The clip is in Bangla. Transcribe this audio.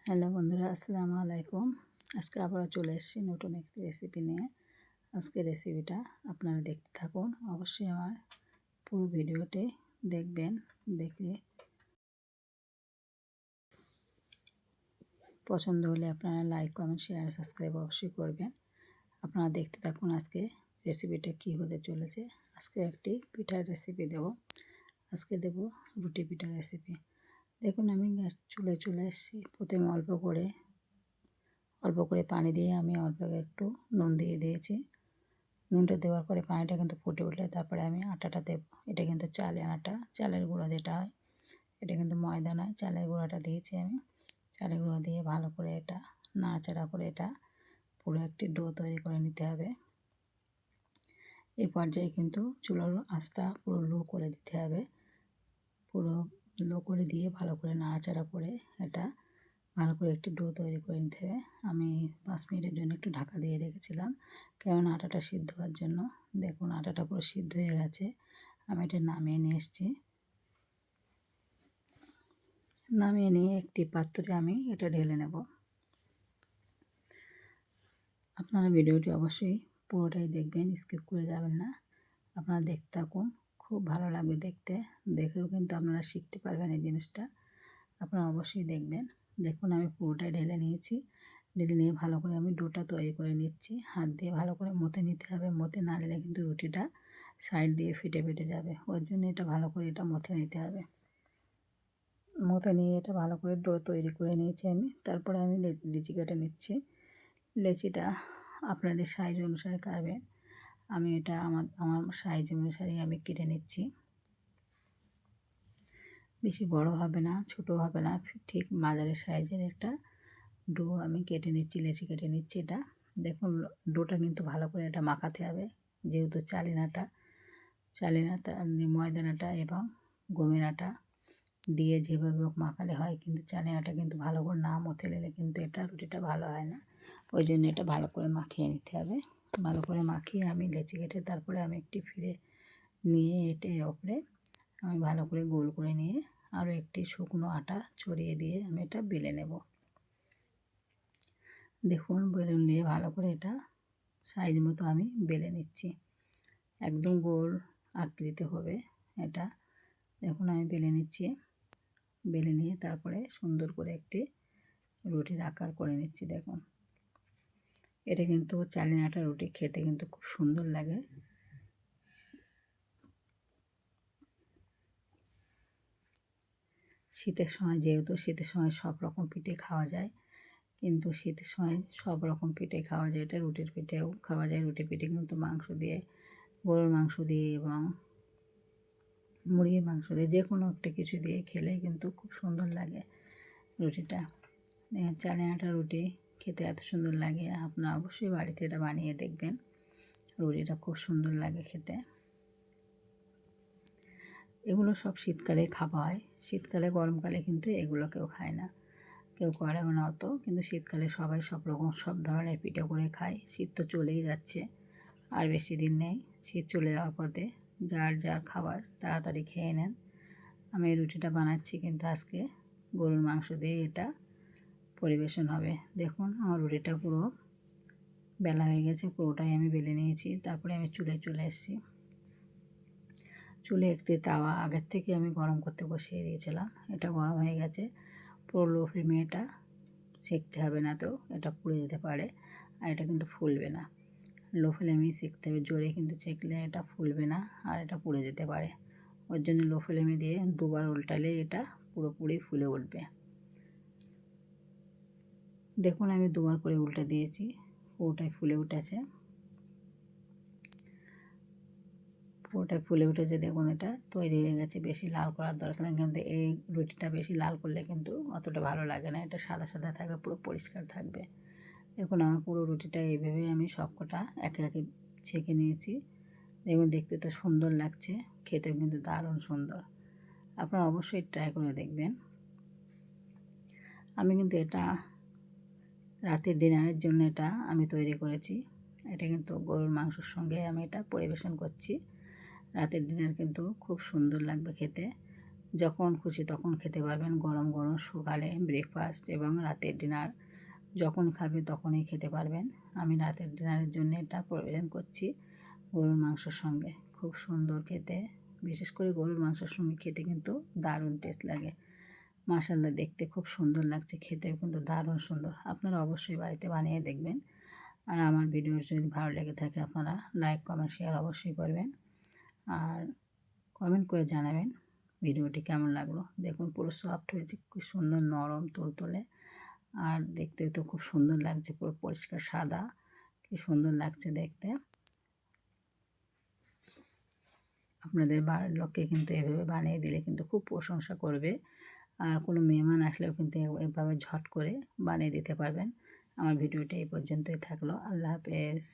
হ্যালো বন্ধুরা, আসসালামু আলাইকুম। আজকে আবারও চলে এসেছি নতুন একটি রেসিপি নিয়ে। আজকে রেসিপিটা আপনারা দেখতে থাকুন। অবশ্যই আমার পুরো ভিডিওটি দেখবেন। দেখে পছন্দ হলে আপনারা লাইক, কমেন্ট, শেয়ার, সাবস্ক্রাইব অবশ্যই করবেন। আপনারা দেখতে থাকুন আজকে রেসিপিটা কী হতে চলেছে। আজকে একটি পিঠার রেসিপি দেব। আজকে দেব রুটি পিঠার রেসিপি। দেখুন আমি গ্যাস চুলায় চলে এসেছি। প্রথমে অল্প করে পানি দিয়ে আমি অল্প একটু নুন দিয়ে দিয়েছি। নুনটা দেওয়ার পরে পানিটা কিন্তু ফুটে উঠলে তারপরে আমি আটাটা দেব। এটা কিন্তু চালের আটা, চালের গুঁড়া যেটা হয়, এটা কিন্তু ময়দা নয়, চালের গুঁড়াটা দিয়েছি আমি। চালের গুঁড়া দিয়ে ভালো করে এটা নাড়াচাড়া করে এটা পুরো একটি ডো তৈরি করে নিতে হবে। এই পর্যায়ে কিন্তু চুলার আঁচটা পুরো লো করে দিতে হবে। পুরো লো করে দিয়ে ভালো করে নাড়াচাড়া করে এটা ভালো করে একটি ডো তৈরি করে নিতে হবে। আমি 5 মিনিটের জন্য একটু ঢাকা দিয়ে রেখেছিলাম, কেননা আটাটা সিদ্ধ হওয়ার জন্য। দেখুন আটাটা পুরো সিদ্ধ হয়ে গেছে। আমি এটা নামিয়ে নিয়ে এসেছি। নামিয়ে নিয়ে একটি পাত্রে আমি এটা ঢেলে নেব। আপনারা ভিডিওটি অবশ্যই পুরোটাই দেখবেন, স্কিপ করে যাবেন না। আপনারা দেখতে থাকুন, খুব ভালো লাগবে দেখতে। দেখেও কিন্তু আপনারা শিখতে পারবেন এই জিনিসটা। আপনারা অবশ্যই দেখবেন। দেখুন আমি পুরোটাই ঢেলে নিয়েছি। ঢেলে নিয়ে ভালো করে আমি ডোটা তৈরি করে নিচ্ছি। হাত দিয়ে ভালো করে মথে নিতে হবে। মথে না নিলে কিন্তু রুটিটা সাইড দিয়ে ফেটে যাবে। ওর জন্য এটা ভালো করে এটা মথে নিতে হবে। মথে নিয়ে এটা ভালো করে ডো তৈরি করে নিয়েছি আমি। তারপরে আমি লিচি কেটে নিচ্ছি। লেচিটা আপনাদের সাইজ অনুসারে কাটবেন। আমি এটা আমার সাইজ অনুসারে আমি কেটে নিচ্ছি। বেশি বড় হবে না, ছোট হবে না, ঠিক মাঝারি সাইজের একটা ডো আমি কেটে নিচ্ছি, লেচি কেটে নিচ্ছি এটা। দেখুন ডোটা কিন্তু ভালো করে এটা মাখাতে হবে, যেহেতু চালের আটা, ময়দান আটা এবং গমের আটা দিয়ে যেভাবে হোক মাখালে হয়, কিন্তু চালের আটা কিন্তু ভালো করে না মথে নিলে কিন্তু এটা রুটিটা ভালো হয় না। ওই জন্য এটা ভালো করে মাখিয়ে নিতে হবে। ভালো করে মাখিয়ে আমি লেচি কেটে তারপরে আমি একটি ফিরে নিয়ে এটার ওপরে আমি ভালো করে গোল করে নিয়ে আরও একটি শুকনো আটা ছড়িয়ে দিয়ে আমি এটা বেলে নেব। দেখুন বেলুন নিয়ে ভালো করে এটা সাইজ মতো আমি বেলে নিচ্ছি। একদম গোল আকৃতি হবে এটা। দেখুন আমি বেলে নিচ্ছি। বেলে নিয়ে তারপরে সুন্দর করে একটি রুটির আকার করে নিচ্ছি। দেখুন এটা কিন্তু চালের আটার রুটি খেতে কিন্তু খুব সুন্দর লাগে। শীতের সময়, যেহেতু শীতের সময় সব রকম পিঠে খাওয়া যায়, কিন্তু শীতের সময় সব রকম পিঠে খাওয়া যায়, এটা রুটির পিঠেও খাওয়া যায়। রুটি পিঠে কিন্তু মাংস দিয়ে, গরুর মাংস দিয়ে এবং মুরগির মাংস দিয়ে, যে কোনো একটা কিছু দিয়ে খেলে কিন্তু খুব সুন্দর লাগে রুটিটা। চালের আটার রুটি খেতে এত সুন্দর লাগে, আপনারা অবশ্যই বাড়িতে এটা বানিয়ে দেখবেন। রুটিটা খুব সুন্দর লাগে খেতে। এগুলো সব শীতকালে খাওয়া হয়। শীতকালে, গরমকালে কিন্তু এগুলো কেউ খায় না, কেউ করেও না অত। কিন্তু শীতকালে সবাই সব ধরনের পিঠে করে খায়। শীত তো চলেই যাচ্ছে, আর বেশি দিন নেই। শীত চলে যাওয়ার পথে যার যার খাবার তাড়াতাড়ি খেয়ে নেন। আমি এই রুটিটা বানাচ্ছি কিন্তু আজকে গরুর মাংস দিয়ে এটা পরিবেশন হবে। দেখুন আমার রুটিটা পুরো বেলা হয়ে গেছে, পুরোটাই আমি বেলে নিয়েছি। তারপরে আমি চুলায় চলে এসেছি। চুলে একটি তাওয়া আগের থেকে আমি গরম করতে বসিয়ে দিয়েছিলাম। এটা গরম হয়ে গেছে। পুরো লো ফ্লেমে এটা সেঁকতে হবে, না তো এটা পুড়ে যেতে পারে, আর এটা কিন্তু ফুলবে না। লো ফ্লেমেই সেঁকতে হবে, জোরে কিন্তু সেঁকলে এটা ফুলবে না আর এটা পুড়ে যেতে পারে। ওর জন্য লো ফ্লেমে দিয়ে দুবার উল্টালে এটা পুরোপুরি ফুলে উঠবে। দেখুন আমি দুবার করে উল্টে দিয়েছি, পুরোটাই ফুলে উঠেছে। পুরোটাই ফুলে উঠেছে। দেখুন এটা তৈরি হয়ে গেছে। বেশি লাল করার দরকার নেই, কিন্তু এই রুটিটা বেশি লাল করলে কিন্তু অতটা ভালো লাগে না। এটা সাদা সাদা থাকবে, পুরো পরিষ্কার থাকবে। দেখুন আমার পুরো রুটিটা এইভাবে আমি সবকটা একে একে ছেঁকে নিয়েছি। দেখুন দেখতে তো সুন্দর লাগছে, খেতেও কিন্তু দারুণ সুন্দর। আপনারা অবশ্যই ট্রাই করে দেখবেন। আমি কিন্তু এটা রাতের ডিনারের জন্য এটা আমি তৈরি করেছি। এটা কিন্তু গরুর মাংসের সঙ্গে আমি এটা পরিবেশন করছি। রাতের ডিনার কিন্তু খুব সুন্দর লাগবে খেতে। যখন খুশি তখন খেতে পারবেন, গরম গরম সকালে ব্রেকফাস্ট এবং রাতের ডিনার যখন খাবে তখনই খেতে পারবেন। আমি রাতের ডিনারের জন্য এটা প্রয়োজন করছি গরুর মাংসর সঙ্গে। খুব সুন্দর খেতে, বিশেষ করে গরুর মাংসের সঙ্গে খেতে কিন্তু দারুণ টেস্ট লাগে। মাশাআল্লাহ, দেখতে খুব সুন্দর লাগছে, খেতেও কিন্তু দারুণ সুন্দর। আপনারা অবশ্যই বাড়িতে বানিয়ে দেখবেন। আর আমার ভিডিও যদি ভালো লেগে থাকে আপনারা লাইক কমেন্ট শেয়ার অবশ্যই করবেন, আর কমেন্ট করে জানাবেন ভিডিওটি কেমন লাগলো। দেখুন পুরো সফট হয়েছে, খুব সুন্দর নরম তুলতুলে, আর দেখতেও তো খুব সুন্দর লাগছে, পুরো পরিষ্কার সাদা, কি সুন্দর লাগছে দেখতে। আপনাদের বাড়ির লোককে কিন্তু এভাবে বানিয়ে দিলে কিন্তু খুব প্রশংসা করবে, আর কোনো মেহমান আসলেও কিন্তু এভাবে ঝট করে বানিয়ে দিতে পারবেন। আমার ভিডিওটা এই পর্যন্তই থাকলো। আল্লাহ হাফেজ।